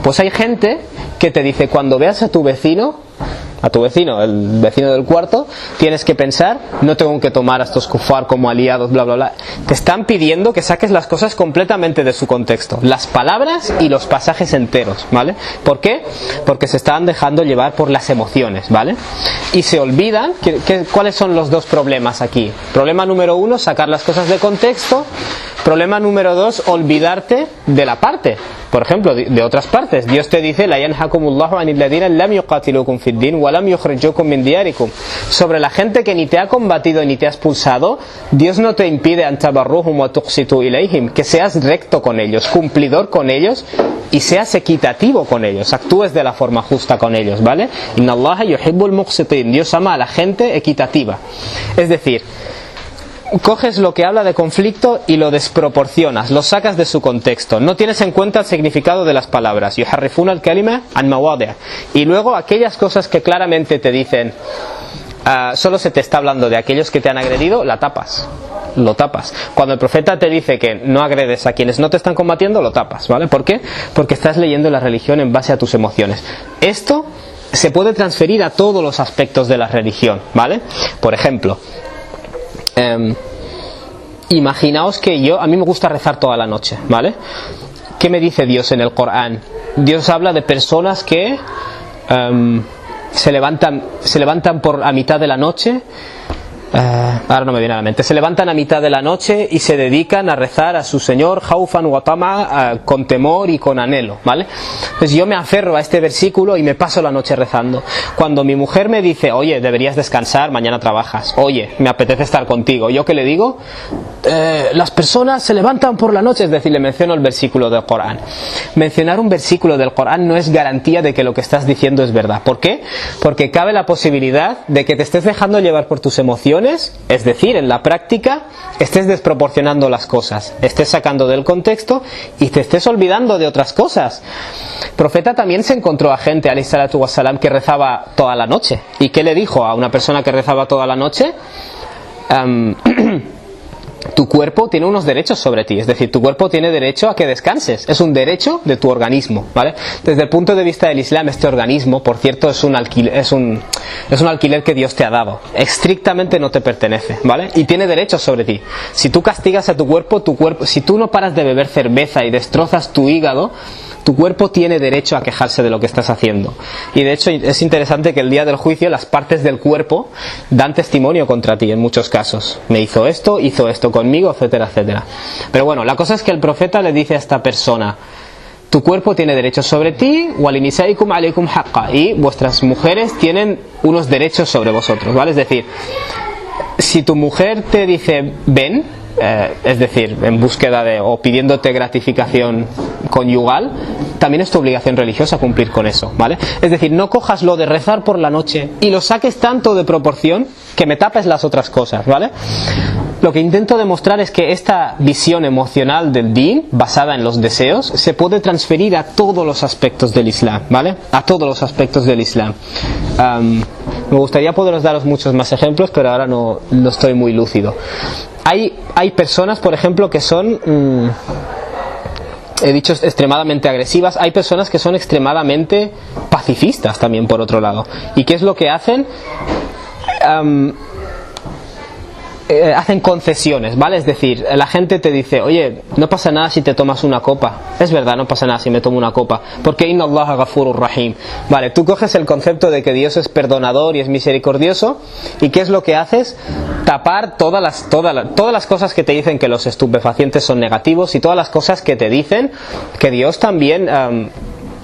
Pues hay gente que te dice, cuando veas a tu vecino, el vecino del cuarto, tienes que pensar, no tengo que tomar a estos kufar como aliados, bla bla bla. Te están pidiendo que saques las cosas completamente de su contexto, las palabras y los pasajes enteros, ¿vale? ¿Por qué? Porque se están dejando llevar por las emociones, ¿vale? Y se olvidan ¿cuáles son los dos problemas aquí? Problema número 1, sacar las cosas de contexto. Problema número 2, olvidarte de la parte, por ejemplo, de otras partes. Dios te dice, la yanhakumullahu anil ladina lam yuqatilukum fid din wa lam yukhrijukum min diyarikum. Sobre la gente que ni te ha combatido ni te ha expulsado, Dios no te impide an tabarruhum wa tuqsitu ilayhim, que seas recto con ellos, cumplidor con ellos y seas equitativo con ellos, actúes de la forma justa con ellos, ¿vale? Inna Allaha yuhibbul muqsitin. Dios ama a la gente equitativa. Es decir, coges lo que habla de conflicto y lo desproporcionas, lo sacas de su contexto, no tienes en cuenta el significado de las palabras, yuharrifuna al-kalima an mawadi', y luego aquellas cosas que claramente te dicen solo se te está hablando de aquellos que te han agredido, lo tapas. Cuando el profeta te dice que no agredes a quienes no te están combatiendo, lo tapas, ¿vale? ¿Por qué? Porque estás leyendo la religión en base a tus emociones. Esto se puede transferir a todos los aspectos de la religión, ¿vale? Por ejemplo, imaginaos que a mí me gusta rezar toda la noche, ¿vale? ¿Qué me dice Dios en el Corán? Dios habla de personas que se levantan por a mitad de la noche. Ahora no me viene a la mente. Se levantan a mitad de la noche y se dedican a rezar a su Señor Jaufan wa Tama, con temor y con anhelo, ¿vale? Pues yo me aferro a este versículo y me paso la noche rezando. Cuando mi mujer me dice, oye, deberías descansar, mañana trabajas, oye, me apetece estar contigo, ¿yo qué le digo? Las personas se levantan por la noche, es decir, le menciono el versículo del Corán. Mencionar un versículo del Corán no es garantía de que lo que estás diciendo es verdad. ¿Por qué? Porque cabe la posibilidad de que te estés dejando llevar por tus emociones, es decir, en la práctica estés desproporcionando las cosas, estés sacando del contexto y te estés olvidando de otras cosas. El profeta también se encontró a gente, alayhi salatu wassalam, que rezaba toda la noche. ¿Y qué le dijo a una persona que rezaba toda la noche? Tu cuerpo tiene unos derechos sobre ti, es decir, tu cuerpo tiene derecho a que descanses, es un derecho de tu organismo, ¿vale? Desde el punto de vista del Islam, este organismo, por cierto, es un alquiler que Dios te ha dado, estrictamente no te pertenece, ¿vale? Y tiene derechos sobre ti. Si tú castigas a tu cuerpo, si tú no paras de beber cerveza y destrozas tu hígado, tu cuerpo tiene derecho a quejarse de lo que estás haciendo. Y de hecho es interesante que el día del juicio las partes del cuerpo dan testimonio contra ti en muchos casos. Me hizo esto conmigo, etcétera, etcétera. Pero bueno, la cosa es que el profeta le dice a esta persona, tu cuerpo tiene derechos sobre ti, walinisaikum alaykum haqqa, y vuestras mujeres tienen unos derechos sobre vosotros, ¿vale? Es decir, si tu mujer te dice ven, es decir, en búsqueda o pidiéndote gratificación conyugal, también es tu obligación religiosa cumplir con eso, ¿vale? Es decir, no cojas lo de rezar por la noche y lo saques tanto de proporción que me tapes las otras cosas, ¿vale? Lo que intento demostrar es que esta visión emocional del din, basada en los deseos, se puede transferir a todos los aspectos del Islam, ¿vale? A todos los aspectos del Islam. Me gustaría poderos daros muchos más ejemplos, pero ahora no estoy muy lúcido. Hay personas, por ejemplo, que son, he dicho, extremadamente agresivas. Hay personas que son extremadamente pacifistas también, por otro lado. ¿Y qué es lo que hacen? Hacen concesiones, ¿vale? Es decir, la gente te dice, oye, no pasa nada si te tomas una copa. Es verdad, no pasa nada si me tomo una copa, porque inna Allaha ghafurur rahim. Vale, tú coges el concepto de que Dios es perdonador y es misericordioso, ¿y qué es lo que haces? Tapar todas las cosas que te dicen que los estupefacientes son negativos y todas las cosas que te dicen que Dios también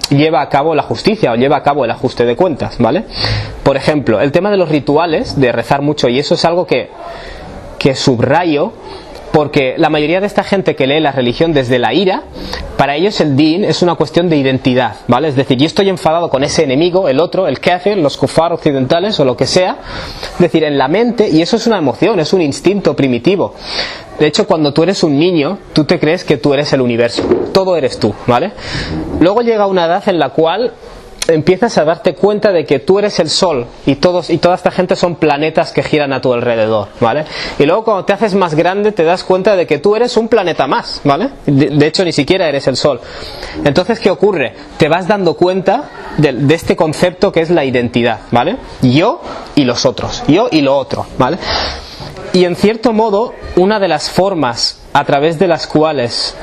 lleva a cabo la justicia o lleva a cabo el ajuste de cuentas, ¿vale? Por ejemplo, el tema de los rituales, de rezar mucho, y eso es algo que subrayo, porque la mayoría de esta gente que lee la religión desde la ira, para ellos el din es una cuestión de identidad, ¿vale? Es decir, yo estoy enfadado con ese enemigo, el otro, el kafir, los kufar occidentales o lo que sea, es decir, en la mente, y eso es una emoción, es un instinto primitivo. De hecho, cuando tú eres un niño, tú te crees que tú eres el universo, todo eres tú, ¿vale? Luego llega una edad en la cual empiezas a darte cuenta de que tú eres el Sol y toda esta gente son planetas que giran a tu alrededor, ¿vale? Y luego cuando te haces más grande te das cuenta de que tú eres un planeta más, ¿vale? De hecho ni siquiera eres el Sol. Entonces, ¿qué ocurre? Te vas dando cuenta de este concepto que es la identidad, ¿vale? Yo y los otros, yo y lo otro, ¿vale? Y en cierto modo, una de las formas a través de las cuales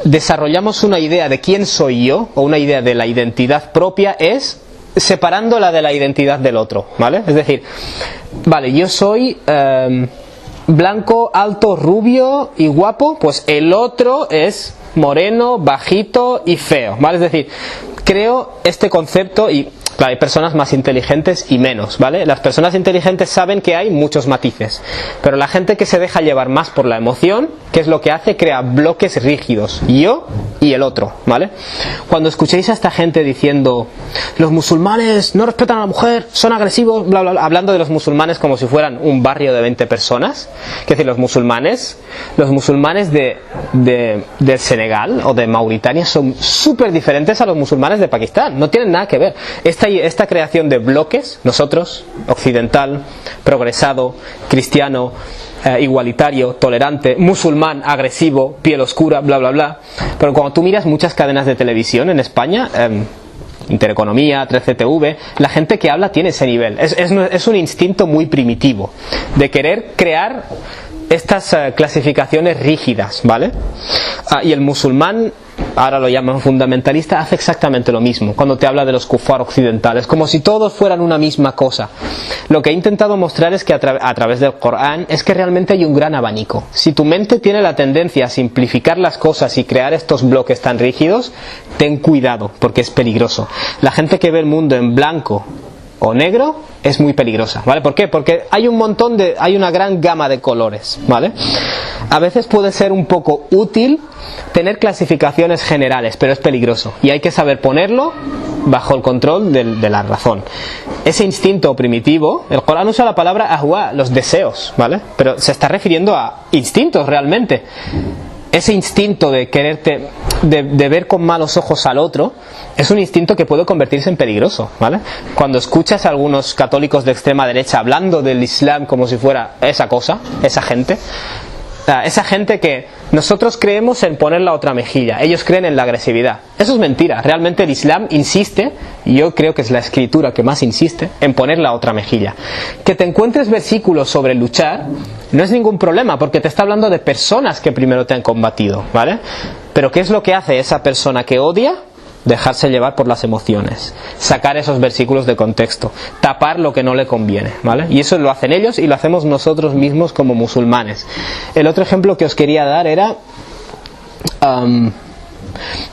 desarrollamos una idea de quién soy yo, o una idea de la identidad propia, es separándola de la identidad del otro, ¿vale? Es decir, vale, yo soy blanco, alto, rubio y guapo, pues el otro es moreno, bajito y feo, ¿vale? Es decir, creo este concepto y claro, hay personas más inteligentes y menos, ¿vale? Las personas inteligentes saben que hay muchos matices, pero la gente que se deja llevar más por la emoción, ¿qué es lo que hace? Crea bloques rígidos, yo y el otro, ¿vale? Cuando escuchéis a esta gente diciendo los musulmanes no respetan a la mujer, son agresivos, bla bla bla, hablando de los musulmanes como si fueran un barrio de 20 personas, es decir, los musulmanes del Senegal o de Mauritania son súper diferentes a los musulmanes de Pakistán, no tienen nada que ver. Esta creación de bloques, nosotros, occidental, progresado, cristiano, igualitario, tolerante, musulmán, agresivo, piel oscura, bla bla bla, pero cuando tú miras muchas cadenas de televisión en España, Intereconomía, 13TV, la gente que habla tiene ese nivel. Es un instinto muy primitivo de querer crear estas clasificaciones rígidas, ¿vale? Y el musulmán, ahora lo llaman fundamentalista, hace exactamente lo mismo cuando te habla de los kufar occidentales, como si todos fueran una misma cosa. Lo que he intentado mostrar es que a través del Corán es que realmente hay un gran abanico. Si tu mente tiene la tendencia a simplificar las cosas y crear estos bloques tan rígidos, ten cuidado, porque es peligroso. La gente que ve el mundo en blanco o negro es muy peligrosa, ¿vale? ¿Por qué? Porque hay una gran gama de colores, ¿vale? A veces puede ser un poco útil tener clasificaciones generales, pero es peligroso y hay que saber ponerlo bajo el control de la razón. Ese instinto primitivo, el Corán usa la palabra ahwa, los deseos, ¿vale? Pero se está refiriendo a instintos realmente. Ese instinto de quererte, de ver con malos ojos al otro, es un instinto que puede convertirse en peligroso, ¿vale? Cuando escuchas a algunos católicos de extrema derecha hablando del Islam como si fuera esa cosa, esa gente que nosotros creemos en poner la otra mejilla, ellos creen en la agresividad. Eso es mentira. Realmente el Islam insiste, y yo creo que es la escritura que más insiste, en poner la otra mejilla. Que te encuentres versículos sobre luchar no es ningún problema, porque te está hablando de personas que primero te han combatido, ¿vale? Pero ¿qué es lo que hace esa persona que odia? Dejarse llevar por las emociones, sacar esos versículos de contexto, tapar lo que no le conviene, ¿vale? Y eso lo hacen ellos y lo hacemos nosotros mismos como musulmanes. El otro ejemplo que os quería dar era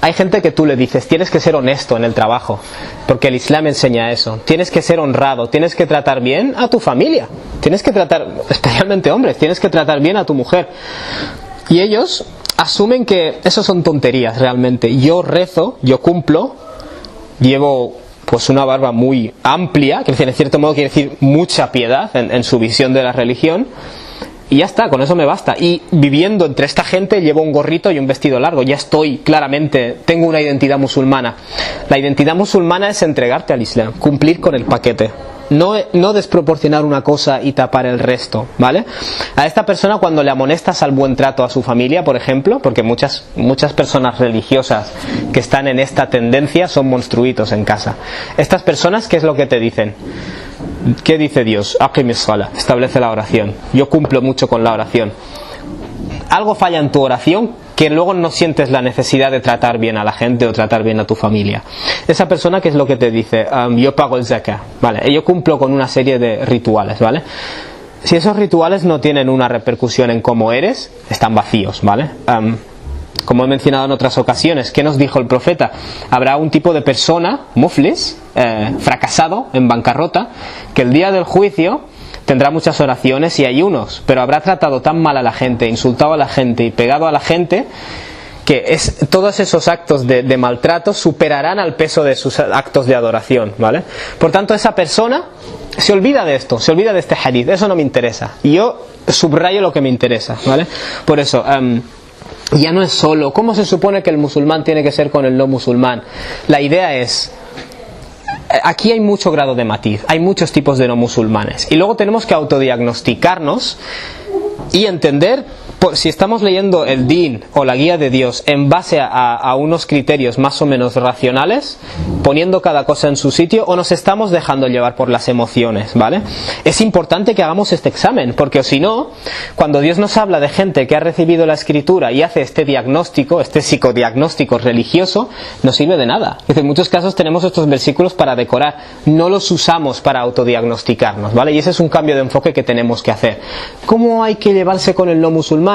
hay gente que tú le dices tienes que ser honesto en el trabajo, porque el Islam enseña eso, tienes que ser honrado, tienes que tratar bien a tu familia, tienes que tratar, especialmente hombres, tienes que tratar bien a tu mujer, y ellos asumen que eso son tonterías realmente. Yo rezo, yo cumplo, llevo pues una barba muy amplia, que en cierto modo quiere decir mucha piedad en su visión de la religión, y ya está, con eso me basta. Y viviendo entre esta gente llevo un gorrito y un vestido largo, ya estoy claramente, tengo una identidad musulmana. La identidad musulmana es entregarte al Islam, cumplir con el paquete. No desproporcionar una cosa y tapar el resto, ¿vale? A esta persona, cuando le amonestas al buen trato a su familia, por ejemplo, porque muchas personas religiosas que están en esta tendencia son monstruitos en casa. Estas personas, ¿qué es lo que te dicen? ¿Qué dice Dios? Aqimis salah, establece la oración. Yo cumplo mucho con la oración. Algo falla en tu oración que luego no sientes la necesidad de tratar bien a la gente o tratar bien a tu familia. Esa persona, ¿qué es lo que te dice? Yo pago el zakah, ¿vale? Yo cumplo con una serie de rituales, ¿vale? Si esos rituales no tienen una repercusión en cómo eres, están vacíos, ¿vale? Como he mencionado en otras ocasiones, ¿qué nos dijo el profeta? Habrá un tipo de persona, muflis, fracasado, en bancarrota, que el día del juicio tendrá muchas oraciones y ayunos, pero habrá tratado tan mal a la gente, insultado a la gente y pegado a la gente, que todos esos actos de maltrato superarán al peso de sus actos de adoración, ¿vale? Por tanto, esa persona se olvida de esto, se olvida de este hadith, eso no me interesa, y yo subrayo lo que me interesa, ¿vale? Por eso, ya no es solo cómo se supone que el musulmán tiene que ser con el no musulmán. La idea es, aquí hay mucho grado de matiz, hay muchos tipos de no musulmanes, y luego tenemos que autodiagnosticarnos y entender si estamos leyendo el Din o la guía de Dios en base a unos criterios más o menos racionales, poniendo cada cosa en su sitio, o nos estamos dejando llevar por las emociones, ¿vale? Es importante que hagamos este examen, porque si no, cuando Dios nos habla de gente que ha recibido la escritura y hace este diagnóstico, este psicodiagnóstico religioso, no sirve de nada. Es decir, en muchos casos tenemos estos versículos para decorar, no los usamos para autodiagnosticarnos, ¿vale? Y ese es un cambio de enfoque que tenemos que hacer. ¿Cómo hay que llevarse con el no musulmán?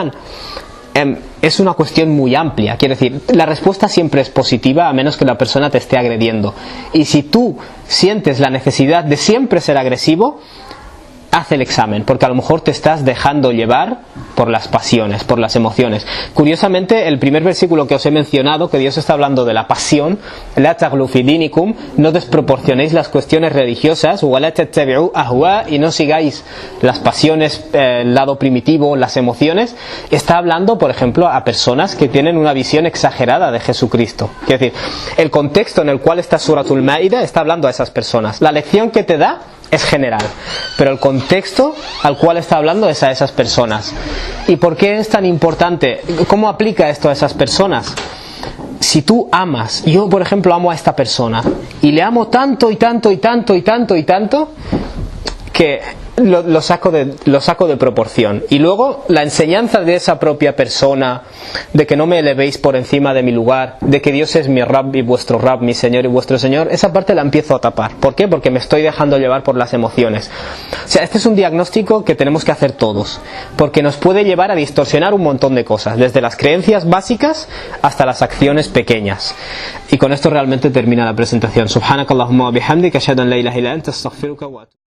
Es una cuestión muy amplia. Quiero decir, la respuesta siempre es positiva a menos que la persona te esté agrediendo. Y si tú sientes la necesidad de siempre ser agresivo, haz el examen, porque a lo mejor te estás dejando llevar por las pasiones, por las emociones. Curiosamente, el primer versículo que os he mencionado, que Dios está hablando de la pasión, la taghlu fi dinikum, no desproporcionéis las cuestiones religiosas, wa la tattabi'u ahwa, y no sigáis las pasiones, el lado primitivo, las emociones. Está hablando, por ejemplo, a personas que tienen una visión exagerada de Jesucristo. Es decir, el contexto en el cual está Suratul Maida está hablando a esas personas. La lección que te da es general, pero el contexto al cual está hablando es a esas personas. ¿Y por qué es tan importante? ¿Cómo aplica esto a esas personas? Si tú amas, yo por ejemplo amo a esta persona y le amo tanto y tanto y tanto y tanto y tanto que lo saco de proporción, y luego la enseñanza de esa propia persona, de que no me elevéis por encima de mi lugar, de que Dios es mi Rabb y vuestro Rabb, mi Señor y vuestro Señor, esa parte la empiezo a tapar. ¿Por qué? Porque me estoy dejando llevar por las emociones. O sea, este es un diagnóstico que tenemos que hacer todos, porque nos puede llevar a distorsionar un montón de cosas, desde las creencias básicas hasta las acciones pequeñas. Y con esto realmente termina la presentación. Subhanakallahumma wa bihamdika, ashhadu an la ilaha illa anta, astaghfiruka wa atubu.